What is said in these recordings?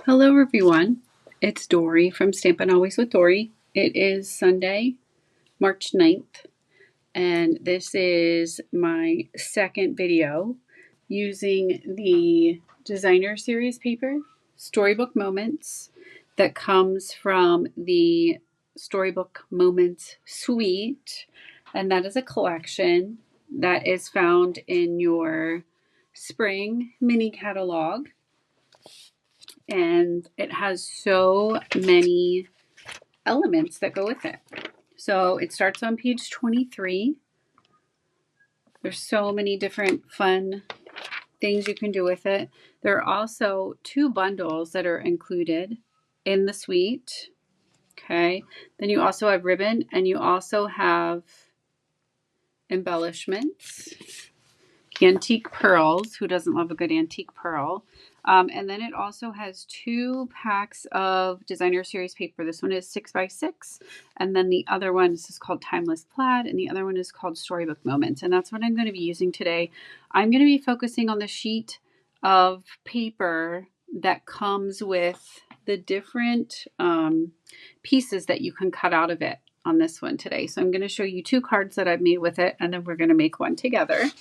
Hello everyone, it's Dory from Stampin' Always with Dory. It is Sunday, March 9th, and this is my second video using the designer series paper, Storybook Moments, that comes from the Storybook Moments suite, and that is a collection that is found in your spring mini catalog. And it has so many elements that go with it. So it starts on page 23. There's so many different fun things you can do with it. There are also 2 bundles that are included in the suite. Okay. Then you also have ribbon and you also have embellishments. Antique pearls. Who doesn't love a good antique pearl? And then it also has 2 packs of designer series paper. This one is 6x6, and then the other one, this is called Timeless Plaid, and the other one is called Storybook Moments. And that's what I'm going to be using today. I'm going to be focusing on the sheet of paper that comes with the different pieces that you can cut out of it on this one today. So I'm going to show you 2 cards that I've made with it, and then we're going to make one together.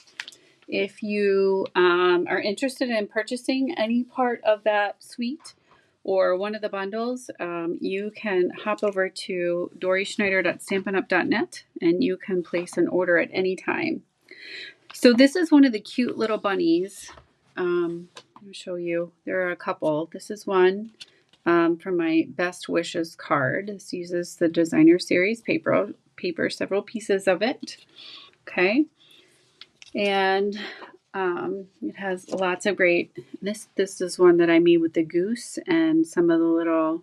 If you are interested in purchasing any part of that suite or one of the bundles, you can hop over to doryschneider.stampinup.net and you can place an order at any time. So this is one of the cute little bunnies. I'll show you. There are a couple. This is one from my Best Wishes card. This uses the designer series paper, several pieces of it. Okay. And it has lots of great, this is one that I made with the goose and some of the little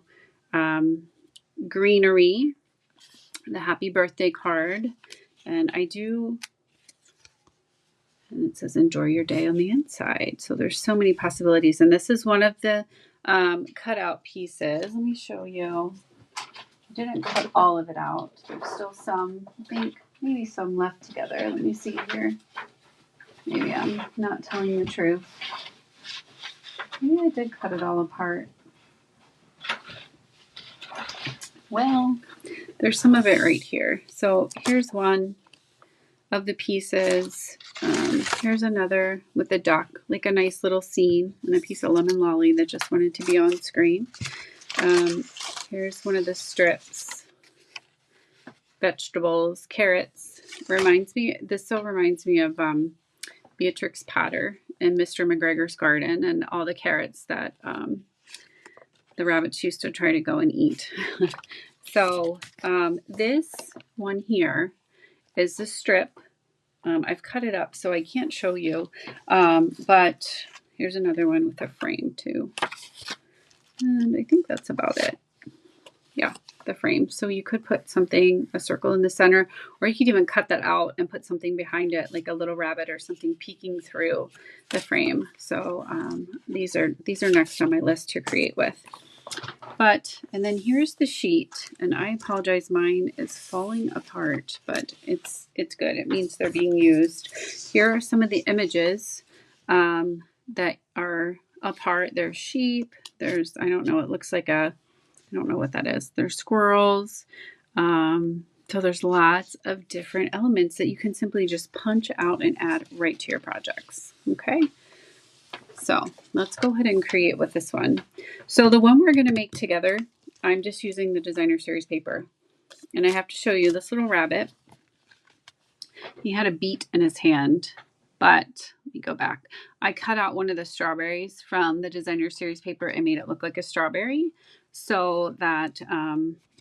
greenery, the happy birthday card. And and it says enjoy your day on the inside. So there's so many possibilities. And this is one of the cutout pieces. Let me show you. I didn't cut all of it out. There's still some, I think maybe some left together. Let me see here. Maybe I'm not telling the truth. Maybe I did cut it all apart. Well, there's some of it right here. So here's one of the pieces. Here's another with a duck, like a nice little scene, and a piece of lemon lolly that just wanted to be on screen. Here's one of the strips. Vegetables, carrots. This still reminds me of Beatrix Potter in Mr. McGregor's garden and all the carrots that the rabbits used to try to go and eat. So this one here is the strip. I've cut it up so I can't show you, but here's another one with a frame too. And I think that's about it. Yeah, the frame. So you could put something, a circle in the center, or you could even cut that out and put something behind it, like a little rabbit or something peeking through the frame. So these are next on my list to create with. And then here's the sheet, and I apologize, mine is falling apart, but it's good. It means they're being used. Here are some of the images that are apart. There's sheep. There's, I don't know, it looks like I don't know what that is. There's squirrels. So there's lots of different elements that you can simply just punch out and add right to your projects. Okay. So let's go ahead and create with this one. So the one we're going to make together, I'm just using the designer series paper. And I have to show you this little rabbit. He had a beet in his hand, but let me go back. I cut out one of the strawberries from the designer series paper and made it look like a strawberry so that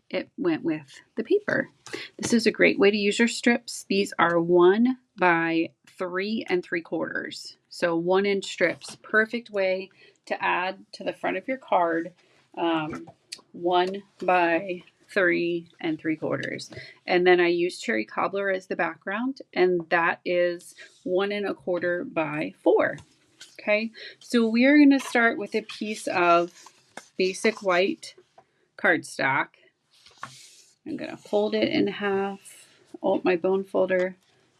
it went with the paper. This is a great way to use your strips. These are 1 by 3 3/4. So 1-inch strips, perfect way to add to the front of your card. 1 by 3 3/4. And then I use cherry cobbler as the background, and that is 1 1/4 by 4. Okay, so we are going to start with a piece of basic white cardstock. I'm going to fold it in half. Oh, my bone folder.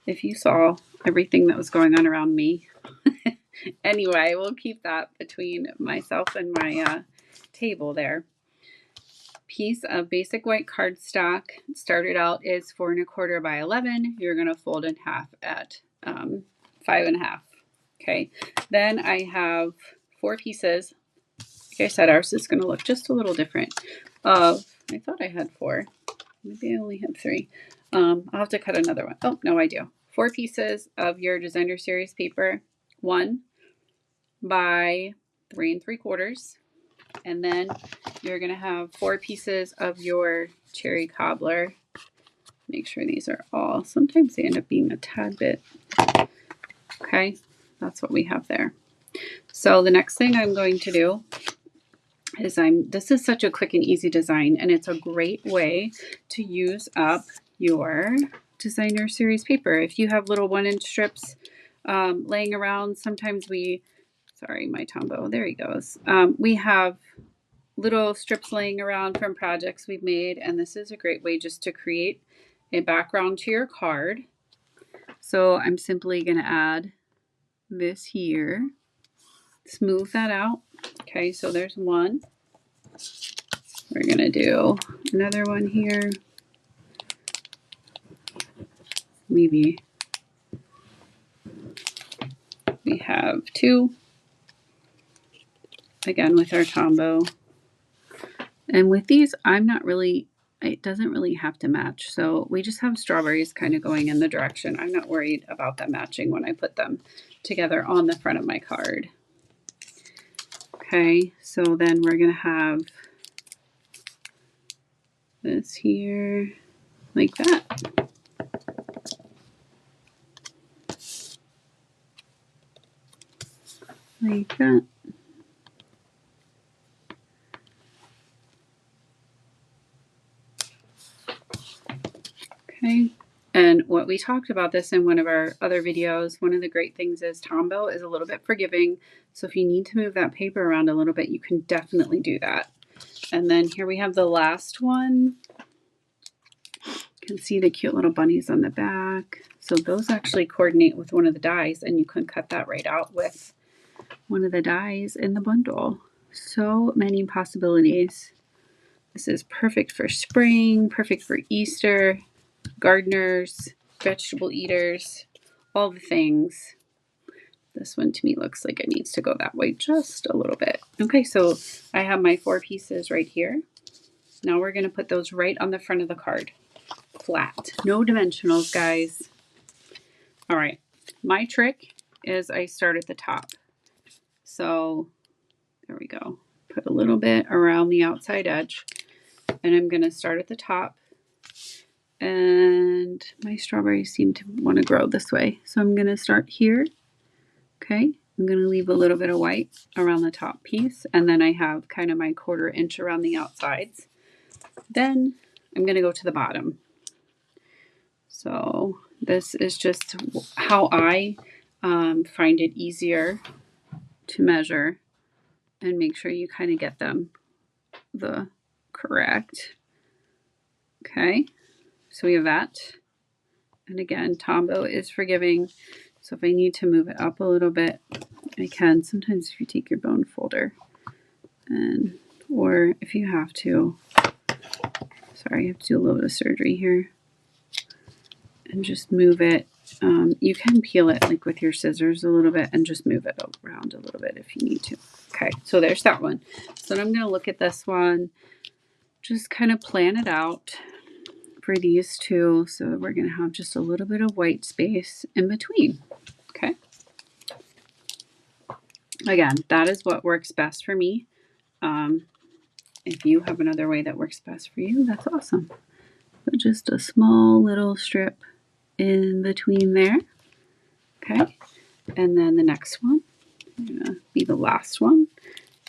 If you saw everything that was going on around me. Anyway, we'll keep that between myself and my table there. Piece of basic white cardstock. Started out is 4 1/4 by 11. You're going to fold in half at 5 1/2. Okay. Then I have 4 pieces. Like I said, ours is going to look just a little different. I thought I had 4. Maybe I only had 3. I'll have to cut another one. Oh, no, I do. 4 pieces of your designer series paper. 1 by 3 3/4. And then you're going to have 4 pieces of your cherry cobbler. Make sure these are all, sometimes they end up being a tad bit. Okay, that's what we have there. So the next thing I'm going to do is this is such a quick and easy design, and it's a great way to use up your designer series paper. If you have little 1-inch strips laying around, sometimes sorry, my Tombow, there he goes. We have little strips laying around from projects we've made, and this is a great way just to create a background to your card. So I'm simply going to add this here, smooth that out. Okay, so there's one. We're going to do another one here. Maybe we have 2. Again with our Tombow. And with these, it doesn't really have to match. So we just have strawberries kind of going in the direction. I'm not worried about them matching when I put them together on the front of my card. Okay, so then we're going to have this here like that. Like that. Okay, and what we talked about this in one of our other videos, one of the great things is Tombow is a little bit forgiving. So if you need to move that paper around a little bit, you can definitely do that. And then here we have the last one. You can see the cute little bunnies on the back. So those actually coordinate with one of the dies, and you can cut that right out with one of the dies in the bundle. So many possibilities. This is perfect for spring, perfect for Easter, gardeners, vegetable eaters, all the things. This one to me looks like it needs to go that way just a little bit. Okay, so I have my 4 pieces right here. Now we're going to put those right on the front of the card. Flat. No dimensionals, guys. All right. My trick is I start at the top. So there we go. Put a little bit around the outside edge. And I'm going to start at the top. And my strawberries seem to want to grow this way. So I'm going to start here. Okay. I'm going to leave a little bit of white around the top piece. And then I have kind of my 1/4 inch around the outsides. Then I'm going to go to the bottom. So this is just how I find it easier to measure and make sure you kind of get them the correct. Okay, so we have that. And again, Tombow is forgiving. So if I need to move it up a little bit, I can. Sometimes if you take your bone folder or if you have to, sorry, I have to do a little bit of surgery here. And just move it. You can peel it like with your scissors a little bit and just move it around a little bit if you need to. Okay, so there's that one. So then I'm going to look at this one, just kind of plan it out for these two. So we're going to have just a little bit of white space in between. Okay. Again, that is what works best for me. If you have another way that works best for you, that's awesome. But just a small little strip in between there. Okay, and then the next one, gonna be the last one.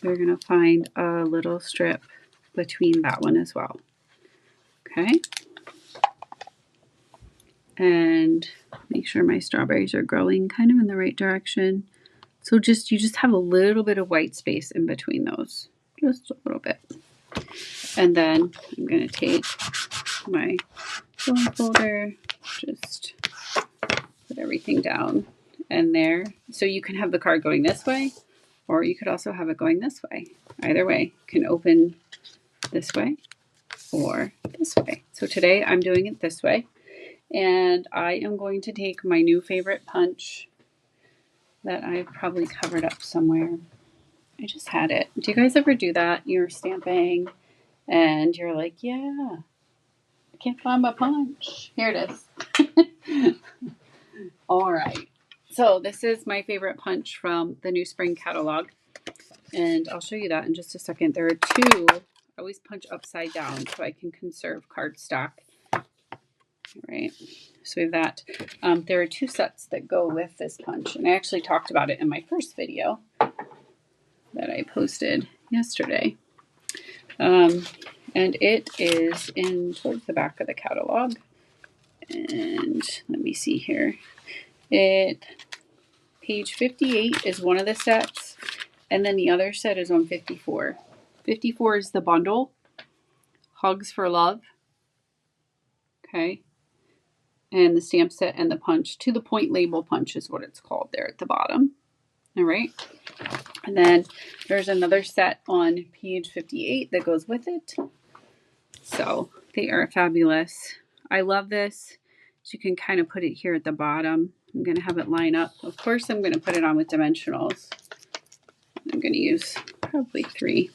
You're gonna find a little strip between that one as well. Okay, and make sure my strawberries are growing kind of in the right direction. So you just have a little bit of white space in between those, just a little bit. And then I'm gonna take my bone folder, just put everything down and there. So you can have the card going this way or you could also have it going this way. Either way, you can open this way or this way. So today I'm doing it this way, and I am going to take my new favorite punch that I've probably covered up somewhere. I just had it. Do you guys ever do that? You're stamping and you're like, yeah, I can't find my punch. Here it is. All right. So this is my favorite punch from the new spring catalog, and I'll show you that in just a second. There are two. I always punch upside down so I can conserve cardstock. All right. So we have that. There are two sets that go with this punch, and I actually talked about it in my first video that I posted yesterday. And it is in towards the back of the catalog. And let me see here. Page 58 is one of the sets, and then the other set is on 54. 54 is the bundle, Hugs for Love. Okay. And the stamp set and the punch. To the point label punch is what it's called there at the bottom. All right. And then there's another set on page 58 that goes with it. So they are fabulous. I love this. So you can kind of put it here at the bottom. I'm going to have it line up. Of course, I'm going to put it on with dimensionals. I'm going to use probably 3.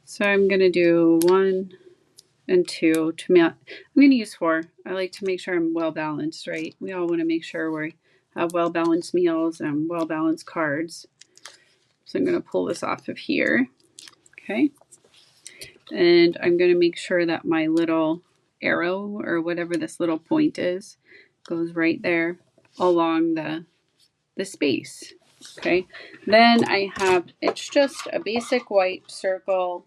So I'm going to do 1 and 2. I'm going to use 4. I like to make sure I'm well balanced, right? We all want to make sure we have well balanced meals and well balanced cards. So I'm going to pull this off of here. Okay. And I'm going to make sure that my little arrow or whatever this little point is goes right there along the space. Okay. Then I have, it's just a basic white circle.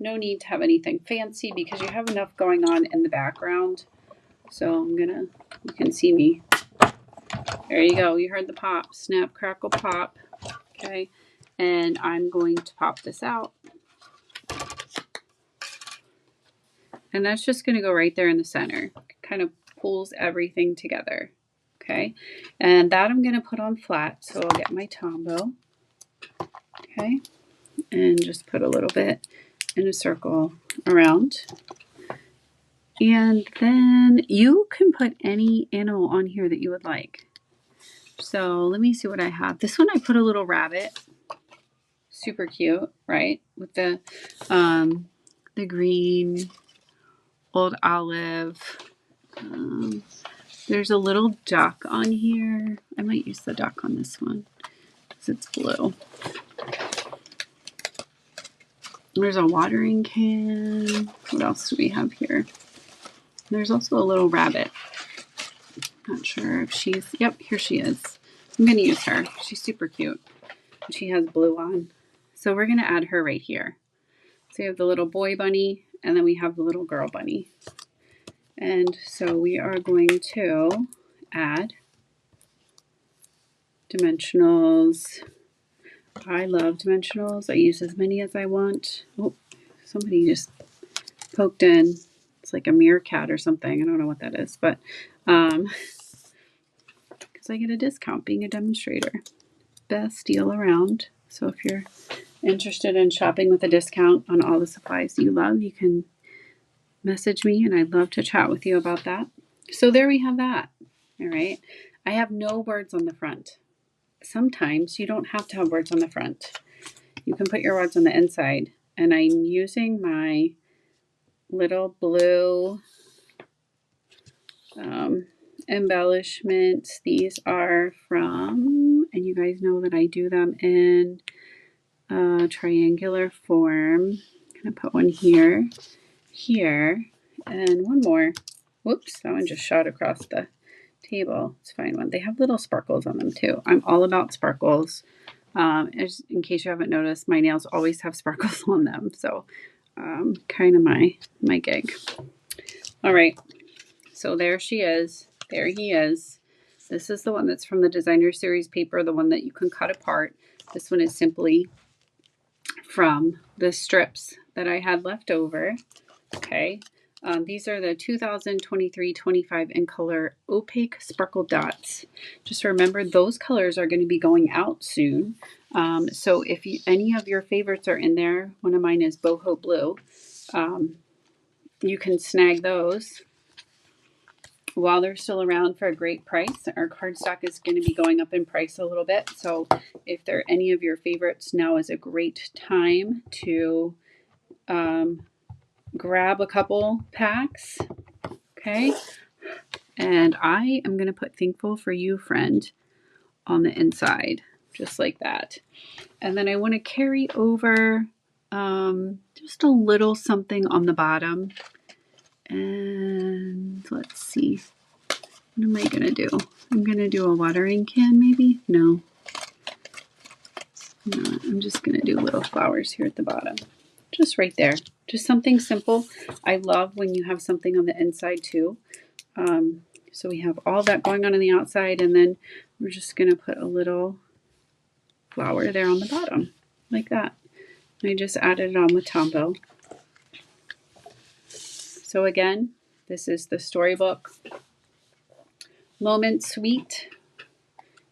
No need to have anything fancy because you have enough going on in the background. So you can see me. There you go. You heard the pop. Snap, crackle, pop. Okay. And I'm going to pop this out. And that's just going to go right there in the center. Kind of pulls everything together. Okay. And that I'm going to put on flat. So I'll get my Tombow. Okay. And just put a little bit in a circle around. And then you can put any animal on here that you would like. So let me see what I have. This one I put a little rabbit. Super cute, right? With the green, old olive. There's a little duck on here. I might use the duck on this one because it's blue. There's a watering can. What else do we have here? There's also a little rabbit. Not sure if she's, yep, here she is. I'm going to use her. She's super cute. She has blue on. So we're going to add her right here. So we have the little boy bunny, and then we have the little girl bunny. And so we are going to add dimensionals. I love dimensionals. I use as many as I want. Oh, somebody just poked in. It's like a meerkat or something. I don't know what that is, but because I get a discount being a demonstrator. Best deal around. So if you're interested in shopping with a discount on all the supplies you love, you can message me and I'd love to chat with you about that. So there we have that. All right. I have no words on the front. Sometimes you don't have to have words on the front. You can put your words on the inside. And I'm using my little blue embellishments. These are from, and you guys know that I do them in triangular form. I'm going to put one here, here, and one more. Whoops, that one just shot across the table. It's a fine one. They have little sparkles on them too. I'm all about sparkles. In case you haven't noticed, my nails always have sparkles on them. So kind of my gig. All right. So there she is. There he is. This is the one that's from the Designer Series paper, the one that you can cut apart. This one is simply from the strips that I had left over. Okay. These are the 2023-25 in color opaque sparkle dots. Just remember those colors are going to be going out soon. So if any of your favorites are in there, one of mine is boho blue, you can snag those while they're still around for a great price. Our cardstock is going to be going up in price a little bit. So if they're any of your favorites, now is a great time to grab a couple packs. Okay. And I am going to put thankful for you, friend, on the inside, just like that. And then I want to carry over just a little something on the bottom. And let's see. What am I going to do? I'm going to do a watering can, maybe? No. No, I'm just going to do little flowers here at the bottom. Just right there. Just something simple. I love when you have something on the inside too. So we have all that going on the outside, and then we're just going to put a little flower there on the bottom, like that. I just added it on with Tombow. So again, this is the Storybook Moments Suite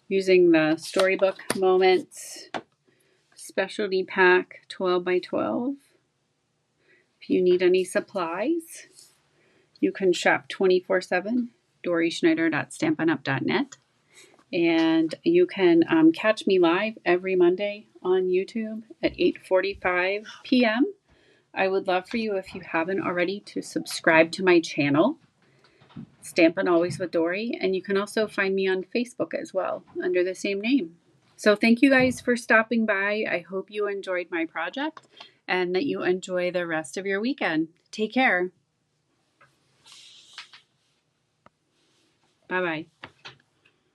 using the Storybook Moments Specialty Pack 12 by 12. If you need any supplies, you can shop 24/7, DorySchneider.stampinup.net. And you can catch me live every Monday on YouTube at 8:45 p.m. I would love for you, if you haven't already, to subscribe to my channel, Stampin' Always with Dory. And you can also find me on Facebook as well under the same name. So thank you guys for stopping by. I hope you enjoyed my project and that you enjoy the rest of your weekend. Take care. Bye-bye.